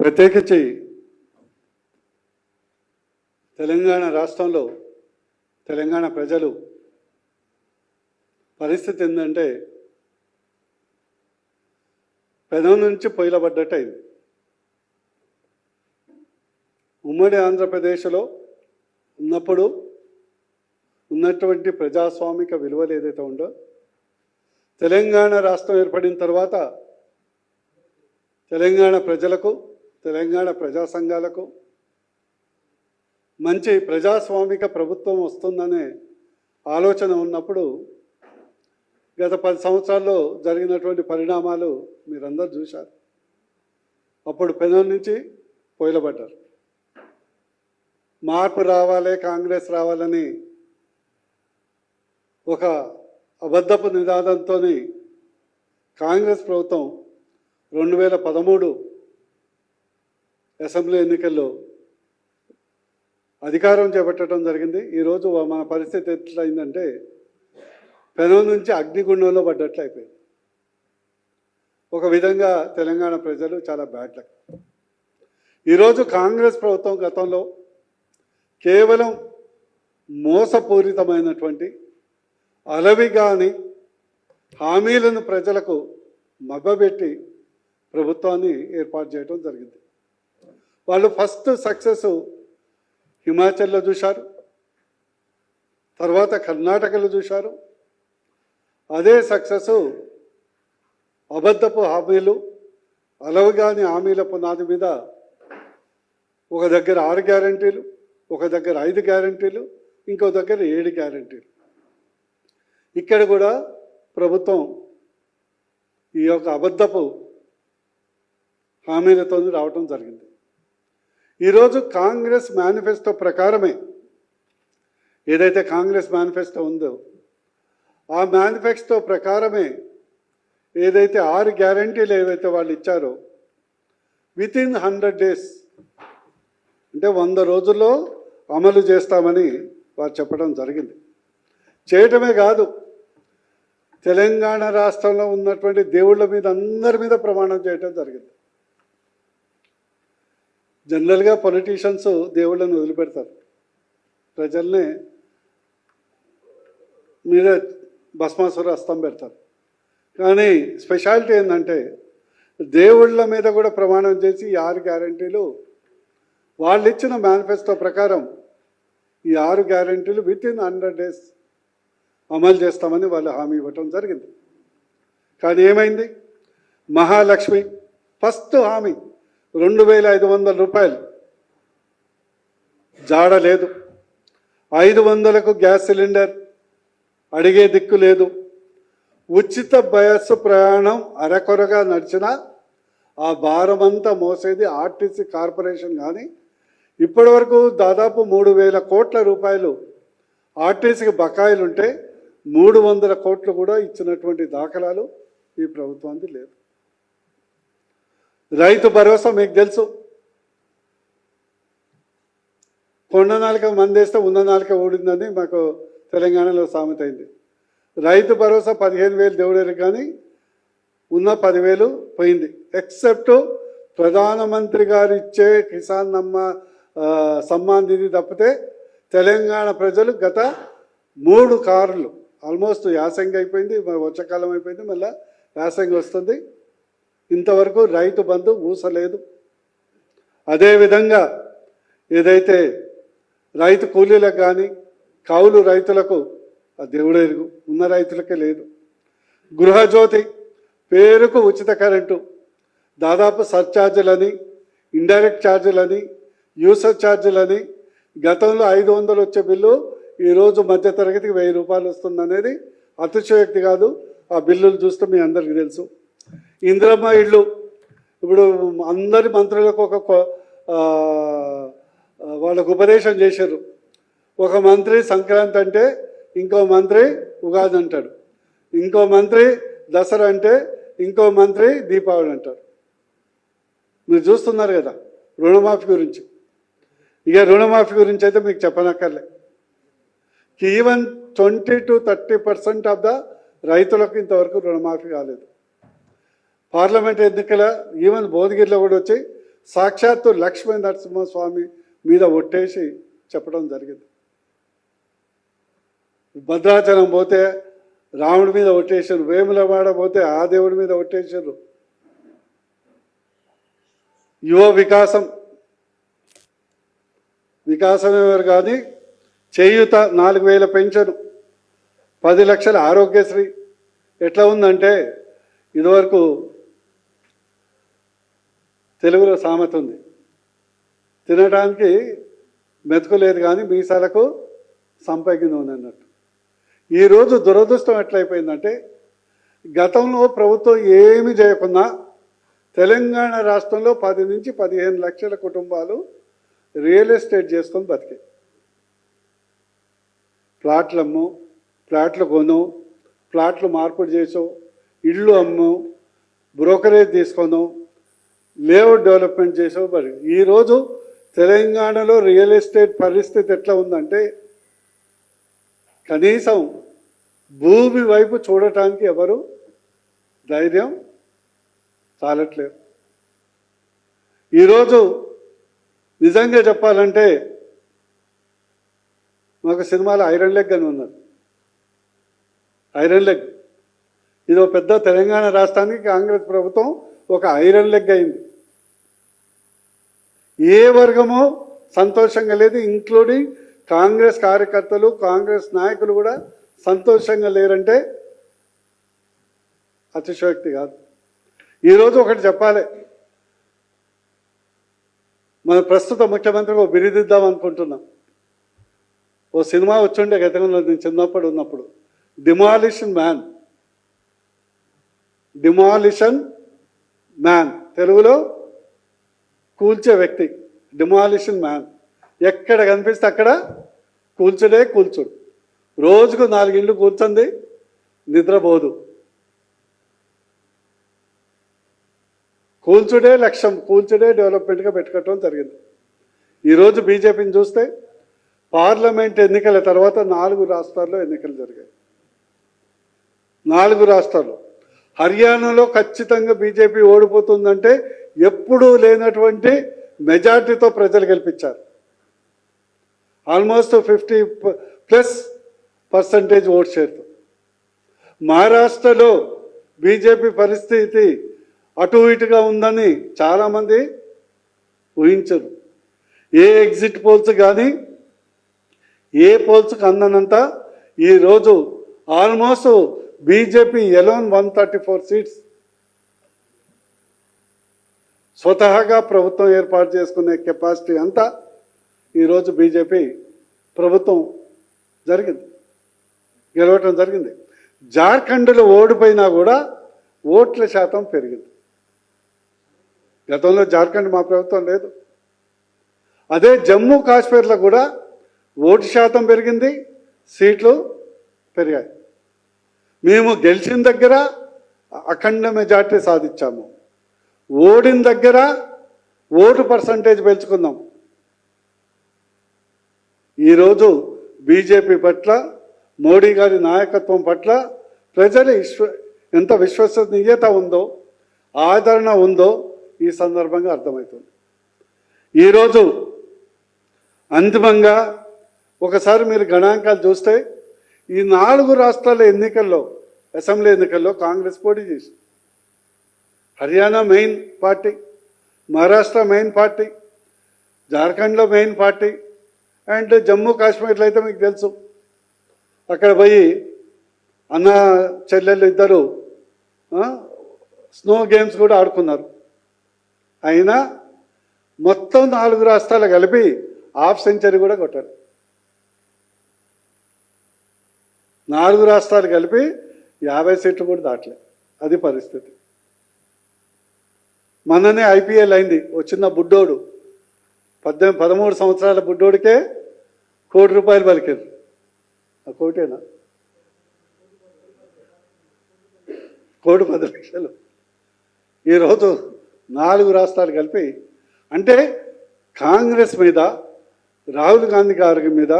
ప్రత్యేకించి తెలంగాణ రాష్ట్రంలో తెలంగాణ ప్రజలు పరిస్థితి ఏంటంటే పెదం నుంచి పొయ్యిలబడ్డట్టు అయింది. ఉమ్మడి ఆంధ్రప్రదేశ్లో ఉన్నప్పుడు ఉన్నటువంటి ప్రజాస్వామిక విలువలు ఏదైతే ఉందో తెలంగాణ రాష్ట్రం ఏర్పడిన తర్వాత తెలంగాణ ప్రజలకు, తెలంగాణ ప్రజా సంఘాలకు మంచి ప్రజాస్వామిక ప్రభుత్వం వస్తుందనే ఆలోచన ఉన్నప్పుడు గత 10 సంవత్సరాల్లో జరిగినటువంటి పరిణామాలు మీరందరూ చూశారు. అప్పుడు పెదం నుంచి పొయ్యిలబడ్డారు. మార్పు రావాలి, కాంగ్రెస్ రావాలని ఒక అబద్ధపు నినాదంతో కాంగ్రెస్ ప్రభుత్వం 2013 అసెంబ్లీ ఎన్నికల్లో అధికారం చేపట్టడం జరిగింది. ఈరోజు మన పరిస్థితి ఎట్లయిందంటే పెనం నుంచి అగ్నిగుండంలో పడ్డట్లు అయిపోయింది. ఒక విధంగా తెలంగాణ ప్రజలు చాలా బ్యాడ్ లక్. ఈరోజు కాంగ్రెస్ ప్రభుత్వం గతంలో కేవలం మోసపూరితమైనటువంటి అలవిగాని హామీలను ప్రజలకు మభ్యపెట్టి ప్రభుత్వాన్ని ఏర్పాటు చేయడం జరిగింది. వాళ్ళు ఫస్ట్ సక్సెస్ హిమాచల్లో చూశారు, తర్వాత కర్ణాటకలో చూశారు. అదే సక్సెస్ అబద్ధపు హామీలు, అలవిగాని హామీల పునాది మీద ఒక దగ్గర 6 గ్యారంటీలు, ఒక దగ్గర 5 గ్యారంటీలు, ఇంకో దగ్గర 7 గ్యారంటీలు. ఇక్కడ కూడా ప్రభుత్వం ఈ యొక్క అబద్ధపు హామీలతో రావటం జరిగింది. ఈరోజు కాంగ్రెస్ మేనిఫెస్టో ప్రకారమే ఏదైతే కాంగ్రెస్ మేనిఫెస్టో ఉందో ఆ మేనిఫెస్టో ప్రకారమే ఏదైతే 6 గ్యారంటీలు ఏవైతే వాళ్ళు ఇచ్చారో వితిన్ 100 days అంటే 100 రోజుల్లో అమలు చేస్తామని వారు చెప్పడం జరిగింది. చేయటమే కాదు, తెలంగాణ రాష్ట్రంలో ఉన్నటువంటి దేవుళ్ళ మీద అందరి మీద ప్రమాణం చేయడం జరిగింది. జనరల్గా పొలిటీషియన్స్ దేవుళ్ళని వదిలిపెడతారు, ప్రజల్ని మీద భస్మాసుర హస్తం పెడతారు. కానీ స్పెషాలిటీ ఏంటంటే దేవుళ్ళ మీద కూడా ప్రమాణం చేసి ఈ 6 గ్యారంటీలు వాళ్ళు ఇచ్చిన మేనిఫెస్టో ప్రకారం ఈ 6 గ్యారంటీలు వితిన్ 100 days అమలు చేస్తామని వాళ్ళు హామీ ఇవ్వటం జరిగింది. కానీ ఏమైంది? మహాలక్ష్మి ఫస్ట్ హామీ 2500 రూపాయలు జాడ లేదు, 500కు గ్యాస్ సిలిండర్ అడిగే దిక్కు లేదు, ఉచిత బస్సు ప్రయాణం అరకొరగా నడిచిన ఆ భారమంతా మోసేది ఆర్టీసీ కార్పొరేషన్. కానీ ఇప్పటి వరకు దాదాపు 3000 కోట్ల రూపాయలు ఆర్టీసీకి బకాయిలు ఉంటే 300 కోట్లు కూడా ఇచ్చినటువంటి దాఖలాలు ఈ ప్రభుత్వానికి లేదు. రైతు భరోసా మీకు తెలుసు, కొండ నాలుక మందేస్తే ఉన్న నాలుక ఊడిందని మాకు తెలంగాణలో సామెత అయింది. రైతు భరోసా 15,000 దేవుడేరు, కానీ ఉన్న 10,000 పోయింది. ఎక్సెప్ట్ ప్రధానమంత్రి గారు ఇచ్చే కిసాన్ సమ్మాన్ నిధి తప్పితే తెలంగాణ ప్రజలు గత 3 కార్లు ఆల్మోస్ట్ యాసంగి అయిపోయింది, వర్షాకాలం అయిపోయింది, మళ్ళీ యాసంగి వస్తుంది, ఇంతవరకు రైతు బంధు ఊసలేదు. అదేవిధంగా ఏదైతే రైతు కూలీలకు కానీ కౌలు రైతులకు ఆ దేవుడెరుగు, ఉన్న రైతులకే లేదు. గృహజ్యోతి పేరుకు ఉచిత కరెంటు, దాదాపు సర్ఛార్జీలని, ఇండైరెక్ట్ ఛార్జీలని, యూసర్ ఛార్జీలని, గతంలో 500 వచ్చే బిల్లు ఈరోజు మధ్యతరగతికి 1000 రూపాయలు వస్తుందనేది అతిశయోక్తి కాదు. ఆ బిల్లులు చూస్తే మీ అందరికీ తెలుసు. ఇందిరమ్మ ఇళ్ళు ఇప్పుడు అందరి మంత్రులకు వాళ్ళకు ఉపదేశం చేశారు. ఒక మంత్రి సంక్రాంతి అంటే ఇంకో మంత్రి ఉగాది అంటాడు, ఇంకో మంత్రి దసరా అంటే ఇంకో మంత్రి దీపావళి అంటారు. మీరు చూస్తున్నారు కదా రుణమాఫీ గురించి. ఇక రుణమాఫీ గురించి అయితే మీకు చెప్పనక్కర్లే. ఈవెన్ 20 to 30% ఆఫ్ ద రైతులకు ఇంతవరకు రుణమాఫీ కాలేదు. పార్లమెంట్ ఎన్నికల ఈవెన్ భువనగిరిలో కూడా వచ్చి సాక్షాత్తు లక్ష్మీ నరసింహస్వామి మీద ఒట్టేసి చెప్పడం జరిగింది. భద్రాచలం పోతే రాముడి మీద ఒట్టేశారు, వేములవాడ పోతే ఆ దేవుడి మీద ఒట్టేశారు. యువ వికాసం ఎవరు కానీ చేయూత 4000 పెన్షన్, 10 లక్షల ఆరోగ్యశ్రీ. ఎట్లా ఉందంటే ఇదివరకు తెలుగులో సామెత ఉంది, తినడానికి మెతుకు లేదు కానీ మీసాలకు సంపగిన ఉంది అన్నట్టు. ఈరోజు దురదృష్టం ఎట్లయిపోయిందంటే గతంలో ప్రభుత్వం ఏమి చేయకున్నా తెలంగాణ రాష్ట్రంలో 10 నుంచి 15 లక్షల కుటుంబాలు రియల్ ఎస్టేట్ చేసుకొని బతికే. ప్లాట్లు అమ్ము, ప్లాట్లు కొను, ప్లాట్లు మార్పిడి చేసో, ఇళ్ళు అమ్ము, బ్రోకరేజ్ తీసుకోను, లేఅవుట్ డెవలప్మెంట్ చేసో. మరి ఈరోజు తెలంగాణలో రియల్ ఎస్టేట్ పరిస్థితి ఎట్లా ఉందంటే కనీసం భూమి వైపు చూడటానికి ఎవరు ధైర్యం చాలట్లేదు. ఈరోజు నిజంగా చెప్పాలంటే మాకు సినిమాలో ఐరన్ లెగ్ అని ఉన్నారు. ఐరన్ లెగ్ ఇది ఒక పెద్ద తెలంగాణ రాష్ట్రానికి కాంగ్రెస్ ప్రభుత్వం ఒక ఐరన్ లెగ్ అయింది. ఏ వర్గమో సంతోషంగా లేదు, ఇంక్లూడింగ్ కాంగ్రెస్ కార్యకర్తలు, కాంగ్రెస్ నాయకులు కూడా సంతోషంగా లేరంటే అతిశయోక్తి కాదు. ఈరోజు ఒకటి చెప్పాలి, మన ప్రస్తుత ముఖ్యమంత్రికి ఒక బిరుదిద్దాం అనుకుంటున్నాం. ఓ సినిమా వచ్చుండే గతంలో నేను చిన్నప్పుడు ఉన్నప్పుడు, డిమాలిషన్ మ్యాన్, తెలుగులో కూల్చే వ్యక్తి, డిమాలిషన్ మ్యాన్. ఎక్కడ కనిపిస్తే అక్కడ కూల్చుడు. రోజుకు 4 ఇళ్ళు కూర్చుంది, నిద్రపోదు. కూల్చుడే లక్ష్యం, కూల్చుడే డెవలప్మెంట్గా పెట్టుకోవటం జరిగింది. ఈరోజు బీజేపీని చూస్తే పార్లమెంట్ ఎన్నికల తర్వాత 4 రాష్ట్రాల్లో ఎన్నికలు జరిగాయి. 4 రాష్ట్రాలు. హర్యానాలో ఖచ్చితంగా బీజేపీ ఓడిపోతుందంటే ఎప్పుడూ లేనటువంటి మెజార్టీతో ప్రజలు గెలిపించారు. ఆల్మోస్ట్ 50+ ఓట్ షేర్తో. మహారాష్ట్రలో బీజేపీ పరిస్థితి అటు ఇటుగా ఉందని చాలామంది ఊహించరు. ఏ ఎగ్జిట్ పోల్స్ కానీ ఏ పోల్స్కి అందనంత ఈరోజు ఆల్మోస్ట్ బీజేపీ ఎలోన్ 134 సీట్స్ స్వతహాగా ప్రభుత్వం ఏర్పాటు చేసుకునే కెపాసిటీ అంతా ఈరోజు బీజేపీ ప్రభుత్వం గెలవటం జరిగింది. జార్ఖండ్లో ఓడిపోయినా కూడా ఓట్ల శాతం పెరిగింది. గతంలో జార్ఖండ్ మా ప్రభుత్వం లేదు. అదే జమ్మూ కాశ్మీర్లో కూడా ఓటు శాతం పెరిగింది, సీట్లు పెరిగాయి. మేము గెలిచిన దగ్గర అఖండ మెజార్టీ సాధించాము, ఓడిన దగ్గర ఓటు పర్సంటేజ్ పెంచుకుందాం. ఈరోజు బీజేపీ పట్ల, మోడీ గారి నాయకత్వం పట్ల ప్రజలు ఎంత విశ్వసనీయత ఉందో, ఆదరణ ఉందో ఈ సందర్భంగా అర్థమవుతుంది. ఈరోజు అంతిమంగా ఒకసారి మీరు గణాంకాలు చూస్తే ఈ 4 రాష్ట్రాల ఎన్నికల్లో, అసెంబ్లీ ఎన్నికల్లో కాంగ్రెస్ పోటీ చేసింది. Haryana main party, Maharashtra main party, జార్ఖండ్లో మెయిన్ పార్టీ, అండ్ జమ్మూ కాశ్మీర్లో అయితే మీకు తెలుసు, అక్కడ పోయి అన్న చెల్లెళ్ళు ఇద్దరు స్నో గేమ్స్ కూడా ఆడుకున్నారు. అయినా మొత్తం 4 రాష్ట్రాలు కలిపి హాఫ్ సెంచరీ కూడా కొట్టారు. 4 రాష్ట్రాలు కలిపి 50 సీట్లు కూడా దాటలే. అది పరిస్థితి. మొన్ననే ఐపీఎల్ అయింది. వచ్చిన బుడ్డోడు 13 సంవత్సరాల బుడ్డోడికే ₹1 కోటి పలికారు. ఆ కోటేనా? 1,10,00,000. ఈరోజు 4 రాష్ట్రాలు కలిపి, అంటే కాంగ్రెస్ మీద, రాహుల్ గాంధీ గారి మీద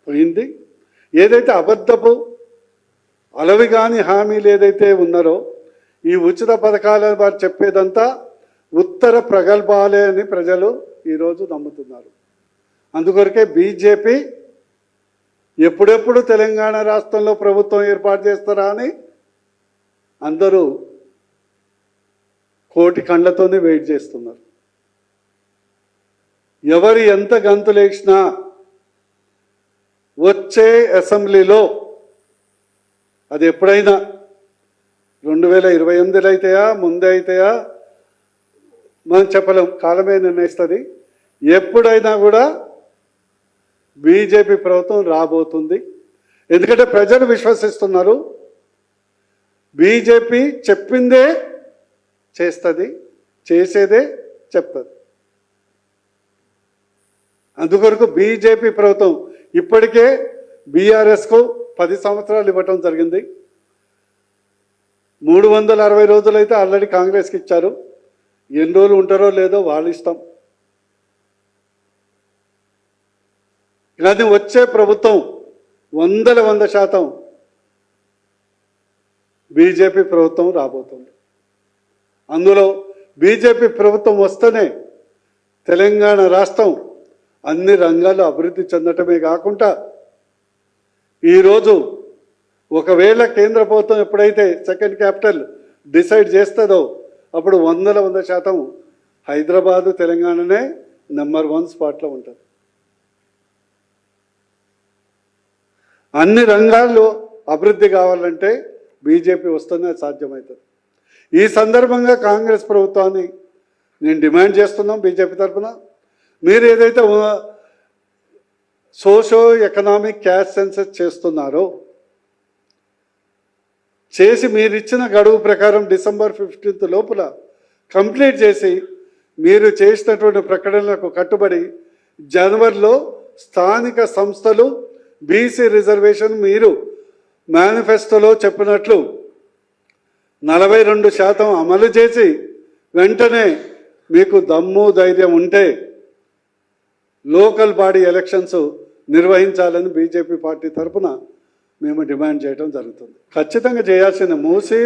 పోయింది. ఏదైతే అబద్ధపు అలవి కాని హామీలు ఏదైతే ఉన్నారో, ఈ ఉచిత పథకాల వారు చెప్పేదంతా ఉత్తర ప్రగల్భాలే అని ప్రజలు ఈరోజు నమ్ముతున్నారు. అందుకొరకే బీజేపీ ఎప్పుడెప్పుడు తెలంగాణ రాష్ట్రంలో ప్రభుత్వం ఏర్పాటు చేస్తారా అని అందరూ కోటి కళ్ళతోనే వెయిట్ చేస్తున్నారు. ఎవరు ఎంత గంతులేసినా వచ్చే అసెంబ్లీలో అది ఎప్పుడైనా 2028 అయితాయా ముందే అయితాయా మనం చెప్పలేం, కాలమే నిర్ణయిస్తుంది. ఎప్పుడైనా కూడా బీజేపీ ప్రభుత్వం రాబోతుంది. ఎందుకంటే ప్రజలు విశ్వసిస్తున్నారు. బీజేపీ చెప్పిందే చేస్తుంది, చేసేదే చెప్తుంది. అందుకొరకు బీజేపీ ప్రభుత్వం ఇప్పటికే బీఆర్ఎస్కు 10 సంవత్సరాలు ఇవ్వటం జరిగింది. 360 రోజులైతే ఆల్రెడీ కాంగ్రెస్కి ఇచ్చారు. ఎన్ని రోజులు ఉంటారో లేదో వాళ్ళ ఇష్టం. కానీ వచ్చే ప్రభుత్వం 100% బీజేపీ ప్రభుత్వం రాబోతుంది. అందులో బీజేపీ ప్రభుత్వం వస్తేనే తెలంగాణ రాష్ట్రం అన్ని రంగాల్లో అభివృద్ధి చెందటమే కాకుండా ఈరోజు ఒకవేళ కేంద్ర ప్రభుత్వం ఎప్పుడైతే సెకండ్ క్యాపిటల్ డిసైడ్ చేస్తుందో అప్పుడు 100% హైదరాబాదు తెలంగాణనే నెంబర్ 1 స్పాట్లో ఉంటుంది. అన్ని రంగాల్లో అభివృద్ధి కావాలంటే బీజేపీ వస్తేనే సాధ్యమవుతుంది. ఈ సందర్భంగా కాంగ్రెస్ ప్రభుత్వాన్ని నేను డిమాండ్ చేస్తున్నాం. బీజేపీ తరఫున మీరు ఏదైతే సోషో ఎకనామిక్ క్యాస్ట్ సెన్సస్ చేస్తున్నారో చేసి మీరు ఇచ్చిన గడువు ప్రకారం డిసెంబర్ 15 లోపల కంప్లీట్ చేసి మీరు చేసినటువంటి ప్రకటనలకు కట్టుబడి జనవరిలో స్థానిక సంస్థలు బీసీ రిజర్వేషన్ మీరు మేనిఫెస్టోలో చెప్పినట్లు 42% అమలు చేసి వెంటనే మీకు దమ్ము ధైర్యం ఉంటే లోకల్ బాడీ ఎలక్షన్స్ నిర్వహించాలని బీజేపీ పార్టీ తరఫున మేము డిమాండ్ చేయడం జరుగుతుంది. ఖచ్చితంగా చేయాల్సిన మూసి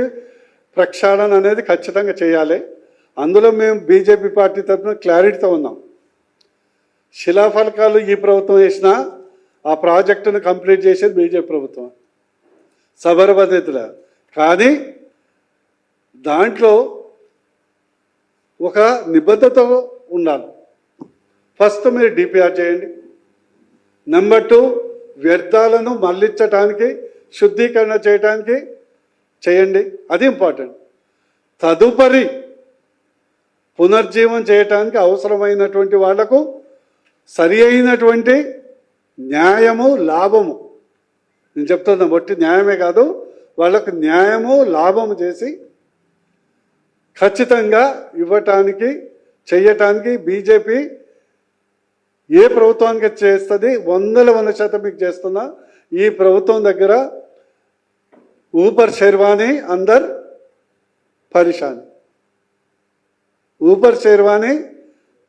ప్రక్షాళన అనేది ఖచ్చితంగా చేయాలి. అందులో మేము బీజేపీ పార్టీ తరఫున క్లారిటీతో ఉన్నాం. శిలాఫలకాలు ఈ ప్రభుత్వం వేసినా ఆ ప్రాజెక్టును కంప్లీట్ చేసేది బీజేపీ ప్రభుత్వం సబర్బదితుల. కానీ దాంట్లో ఒక నిబద్ధత ఉండాలి. ఫస్ట్ మీరు డిపిఆర్ చేయండి. నెంబర్ 2 వ్యర్థాలను మళ్లించడానికి శుద్ధీకరణ చేయడానికి చేయండి, అది ఇంపార్టెంట్. తదుపరి పునర్జీవం చేయటానికి అవసరమైనటువంటి వాళ్లకు సరి అయినటువంటి న్యాయము లాభము, నేను చెప్తున్నా బట్టి న్యాయమే కాదు, వాళ్ళకు న్యాయము లాభము చేసి ఖచ్చితంగా ఇవ్వటానికి చేయటానికి బీజేపీ ఏ ప్రభుత్వానికి చేస్తుంది 100% మీకు చేస్తున్నా. ఈ ప్రభుత్వం దగ్గర ఊపర్ శర్వాణి అందర్ పరిశాని, ఊపర్ శర్వాణి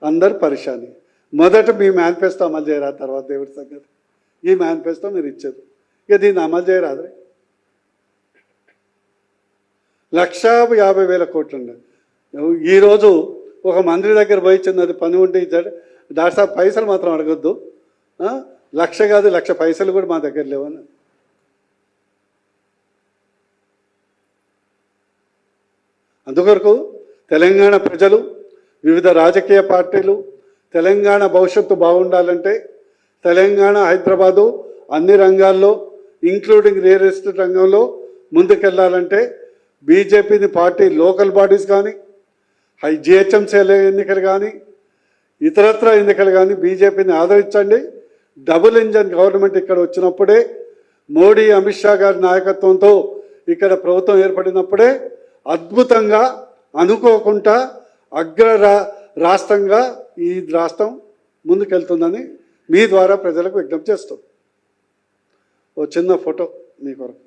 అందర్ పరిశాని. మొదట మీ మేనిఫెస్టో అమలు చేయరా, తర్వాత దేవుడి సంగతి. ఈ మేనిఫెస్టో మీరు ఇచ్చారు, ఇక దీన్ని అమలు చేయరాదు. 1,50,000 కోట్లు ఉండే. ఈరోజు ఒక మంత్రి దగ్గర పోయి చిన్నది పని ఉంటే ఇచ్చాడు, డాక్టర్ సాబ్ పైసలు మాత్రం అడగొద్దు, 1,00,000 కాదు 1,00,000 పైసలు కూడా మా దగ్గర లేవని. అందుకొరకు తెలంగాణ ప్రజలు, వివిధ రాజకీయ పార్టీలు తెలంగాణ భవిష్యత్తు బాగుండాలంటే, తెలంగాణ హైదరాబాదు అన్ని రంగాల్లో ఇంక్లూడింగ్ రియల్ ఎస్టేట్ రంగంలో ముందుకెళ్ళాలంటే బీజేపీని పార్టీ లోకల్ బాడీస్ కానీ జిహెచ్ఎంసీ ఎన్నికలు కానీ ఇతరత్ర ఎన్నికలు కానీ బీజేపీని ఆదరించండి. డబుల్ ఇంజన్ గవర్నమెంట్ ఇక్కడ వచ్చినప్పుడే, మోడీ అమిత్ షా గారి నాయకత్వంతో ఇక్కడ ప్రభుత్వం ఏర్పడినప్పుడే అద్భుతంగా అనుకోకుండా రాష్ట్రంగా ఈ రాష్ట్రం ముందుకెళ్తుందని మీ ద్వారా ప్రజలకు విజ్ఞప్తి చేస్తాం. ఓ చిన్న ఫోటో మీ కొరకు.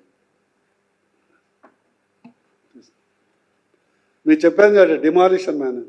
మీరు చెప్పాను కదా డిమాలిషన్ మ్యాన్.